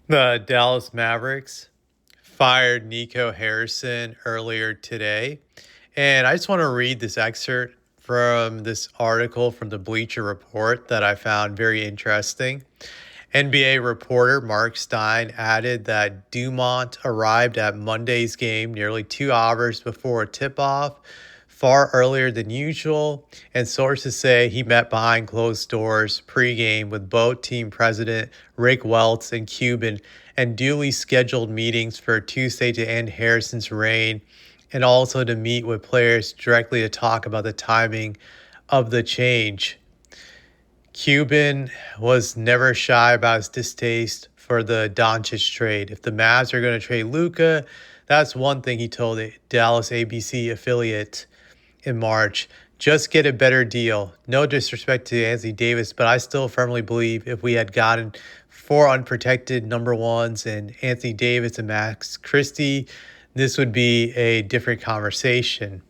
The Dallas Mavericks fired Nico Harrison earlier today. And I just want to read this excerpt from this article from the Bleacher Report that I found very interesting. NBA reporter Mark Stein added that Dumont arrived at Monday's game nearly 2 hours before a tip off, far earlier than usual, and sources say he met behind closed doors pregame with both team president Rick Welts and Cuban and duly scheduled meetings for Tuesday to end Harrison's reign and also to meet with players directly to talk about the timing of the change. Cuban was never shy about his distaste for the Doncic trade. If the Mavs are going to trade Luka, that's one thing he told the Dallas ABC affiliate in March. Just get a better deal. No disrespect to Anthony Davis, but I still firmly believe if we had gotten four unprotected number ones and Anthony Davis and Max Christie, this would be a different conversation.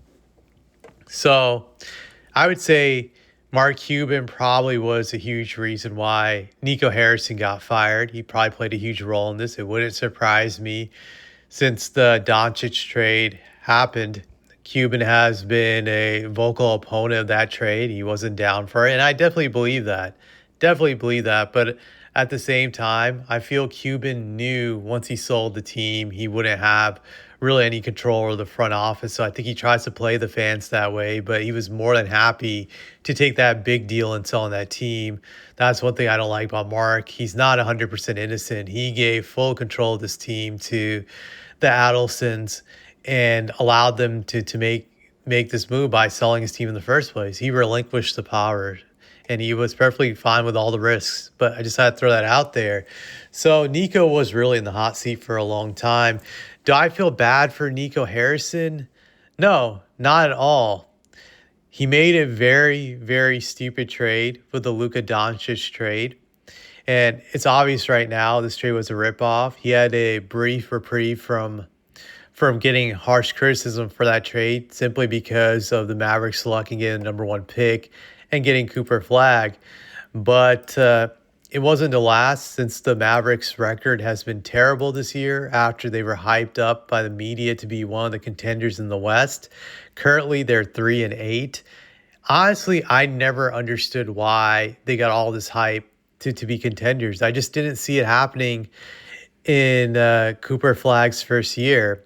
So I would say Mark Cuban probably was a huge reason why Nico Harrison got fired. He probably played a huge role in this. It wouldn't surprise me since the Doncic trade happened. Cuban has been a vocal opponent of that trade. He wasn't down for it. And I definitely believe that. Definitely believe that. But at the same time, I feel Cuban knew once he sold the team, he wouldn't have really any control over the front office. So I think he tries to play the fans that way, but he was more than happy to take that big deal and selling that team. That's one thing I don't like about Mark. He's not 100% innocent. He gave full control of this team to the Adelsons and allowed them to make this move by selling his team in the first place. He relinquished the power and he was perfectly fine with all the risks. But I just had to throw that out there. So Nico was really in the hot seat for a long time. Do I feel bad for Nico Harrison? No, not at all. He made a very, very stupid trade with the Luka Doncic trade. And it's obvious right now this trade was a ripoff. He had a brief reprieve from getting harsh criticism for that trade simply because of the Mavericks selecting a number one pick and getting Cooper Flag. But it wasn't to last since the Mavericks record has been terrible this year after they were hyped up by the media to be one of the contenders in the West. Currently, they're 3-8. Honestly, I never understood why they got all this hype to be contenders. I just didn't see it happening in Cooper Flag's first year.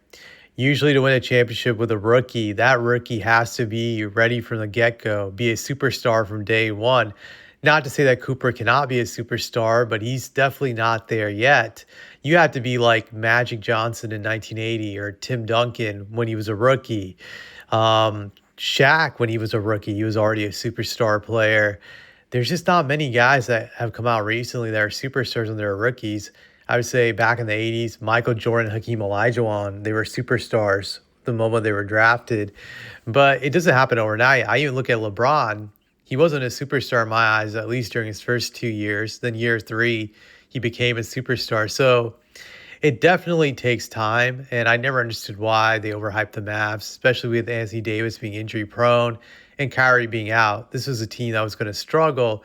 Usually to win a championship with a rookie, that rookie has to be ready from the get-go, be a superstar from day one. Not to say that Cooper cannot be a superstar, but he's definitely not there yet. You have to be like Magic Johnson in 1980 or Tim Duncan when he was a rookie. Shaq, when he was a rookie, he was already a superstar player. There's just not many guys that have come out recently that are superstars when they're rookies. I would say back in the 80s, Michael Jordan, Hakeem Olajuwon, they were superstars the moment they were drafted. But it doesn't happen overnight. I even look at LeBron. He wasn't a superstar in my eyes, at least during his first 2 years. Then year three, he became a superstar. So it definitely takes time. And I never understood why they overhyped the Mavs, especially with Anthony Davis being injury prone and Kyrie being out. This was a team that was going to struggle.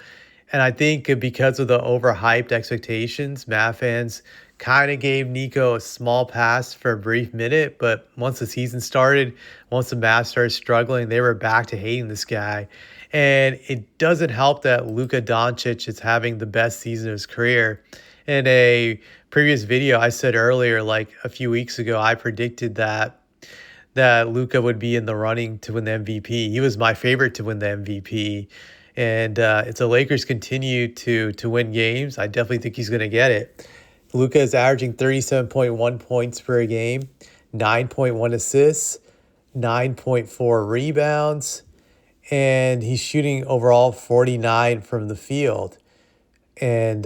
And I think because of the overhyped expectations, Mav fans kind of gave Nico a small pass for a brief minute. But once the season started, once the Mavs started struggling, they were back to hating this guy. And it doesn't help that Luka Doncic is having the best season of his career. In a previous video I said earlier, like a few weeks ago, I predicted that Luka would be in the running to win the MVP. He was my favorite to win the MVP. And if the Lakers continue to win games, I definitely think he's going to get it. Luka is averaging 37.1 points per game, 9.1 assists, 9.4 rebounds, and he's shooting overall 49 from the field. And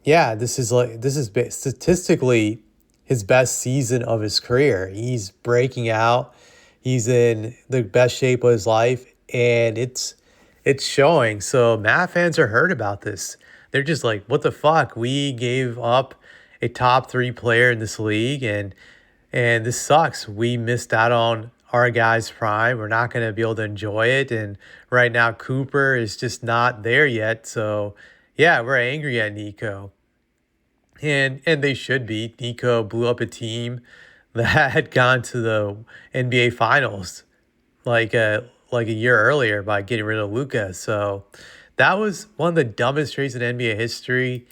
this is statistically his best season of his career. He's breaking out. He's in the best shape of his life, and it's showing. So Mav fans are hurt about this. They're just like, what the fuck? We gave up a top three player in this league, and this sucks. We missed out on our guy's prime. We're not going to be able to enjoy it. And right now, Cooper is just not there yet. So yeah, we're angry at Nico. and they should be. Nico blew up a team that had gone to the NBA Finals like a year earlier by getting rid of Luca. So that was one of the dumbest trades in NBA history,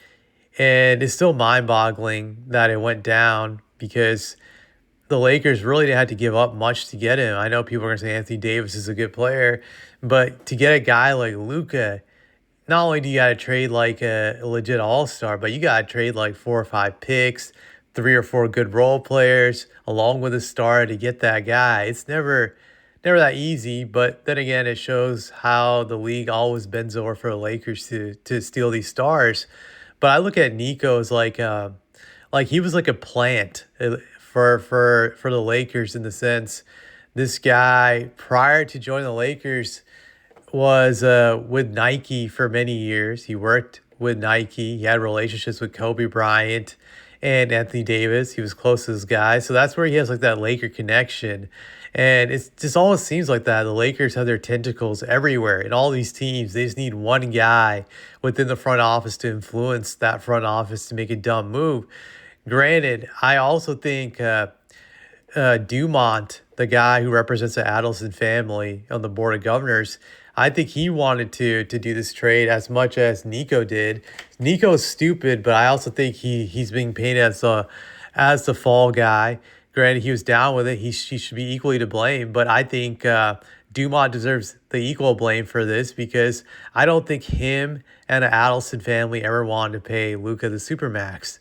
and it's still mind-boggling that it went down because the Lakers really didn't have to give up much to get him. I know people are going to say Anthony Davis is a good player, but to get a guy like Luca, not only do you got to trade like a legit all star, but you got to trade like 4 or 5 picks, 3 or 4 good role players, along with a star to get that guy. It's never that easy. But then again, it shows how the league always bends over for the Lakers to steal these stars. But I look at Nico as like he was like a plant for the Lakers in the sense this guy prior to joining the Lakers was with Nike for many years. He worked with Nike. He had relationships with Kobe Bryant and Anthony Davis. He was close to this guy. So that's where he has like that Laker connection. And it just always seems like that. The Lakers have their tentacles everywhere in all these teams. They just need one guy within the front office to influence that front office to make a dumb move. Granted, I also think Dumont, the guy who represents the Adelson family on the board of governors, I think he wanted to do this trade as much as Nico did. Nico's stupid, but I also think he's being painted as the fall guy. Granted, he was down with it. He should be equally to blame, but I think Dumont deserves the equal blame for this because I don't think him and the Adelson family ever wanted to pay Luka the supermax.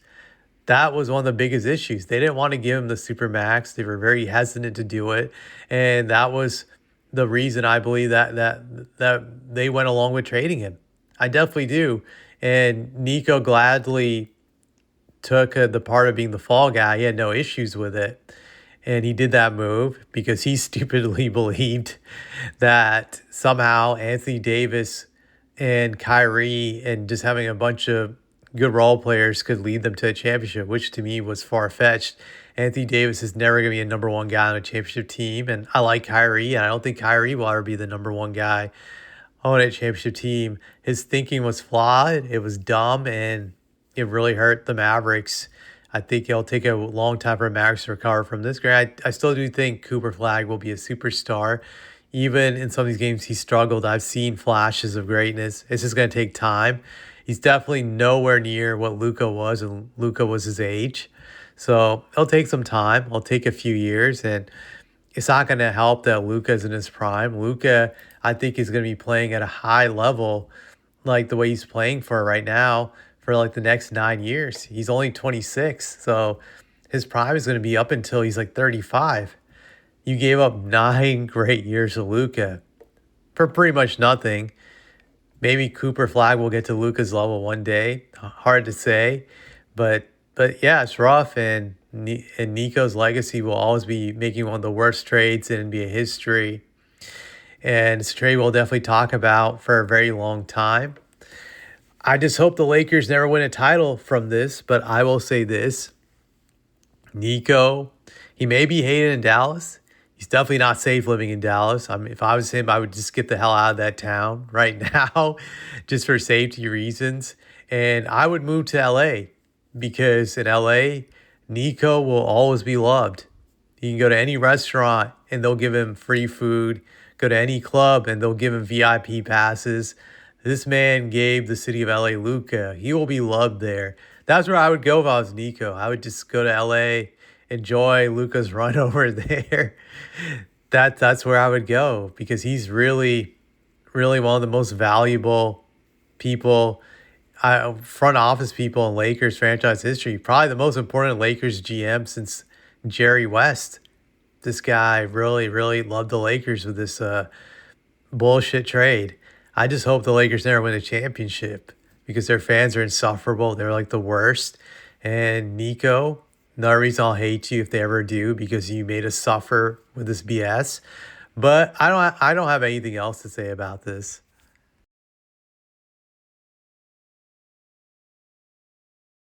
That was one of the biggest issues. They didn't want to give him the supermax. They were very hesitant to do it, and that was the reason I believe that they went along with trading him. I definitely do. And Nico gladly took the part of being the fall guy. He had no issues with it. And he did that move because he stupidly believed that somehow Anthony Davis and Kyrie and just having a bunch of good role players could lead them to a championship, which to me was far-fetched. Anthony Davis is never going to be a number one guy on a championship team, and I like Kyrie, and I don't think Kyrie will ever be the number one guy on a championship team. His thinking was flawed, it was dumb, and it really hurt the Mavericks. I think it'll take a long time for Mavericks to recover from this. I still do think Cooper Flag will be a superstar. Even in some of these games he struggled, I've seen flashes of greatness. It's just going to take time. He's definitely nowhere near what Luka was, and Luka was his age. So it'll take some time. It'll take a few years, and it's not going to help that Luka's in his prime. Luka, I think, is going to be playing at a high level, like the way he's playing for right now, for like the next 9 years. He's only 26, so his prime is going to be up until he's like 35. You gave up 9 great years of Luka for pretty much nothing. Maybe Cooper Flag will get to Luka's level one day. Hard to say, but yeah, it's rough. And Nico's legacy will always be making one of the worst trades in NBA history. And it's a trade we'll definitely talk about for a very long time. I just hope the Lakers never win a title from this, but I will say this. Nico, he may be hated in Dallas. He's definitely not safe living in Dallas. I mean, if I was him, I would just get the hell out of that town right now just for safety reasons. And I would move to LA because in LA, Nico will always be loved. He can go to any restaurant and they'll give him free food. Go to any club and they'll give him VIP passes. This man gave the city of LA Luka. He will be loved there. That's where I would go if I was Nico. I would just go to LA, enjoy Luka's run over there. That's where I would go because he's really, really one of the most valuable people, front office people in Lakers franchise history. Probably the most important Lakers GM since Jerry West. This guy really, really loved the Lakers with this bullshit trade. I just hope the Lakers never win a championship because their fans are insufferable. They're like the worst. And Nico, no reason I'll hate you if they ever do because you made us suffer with this BS. But I don't have anything else to say about this.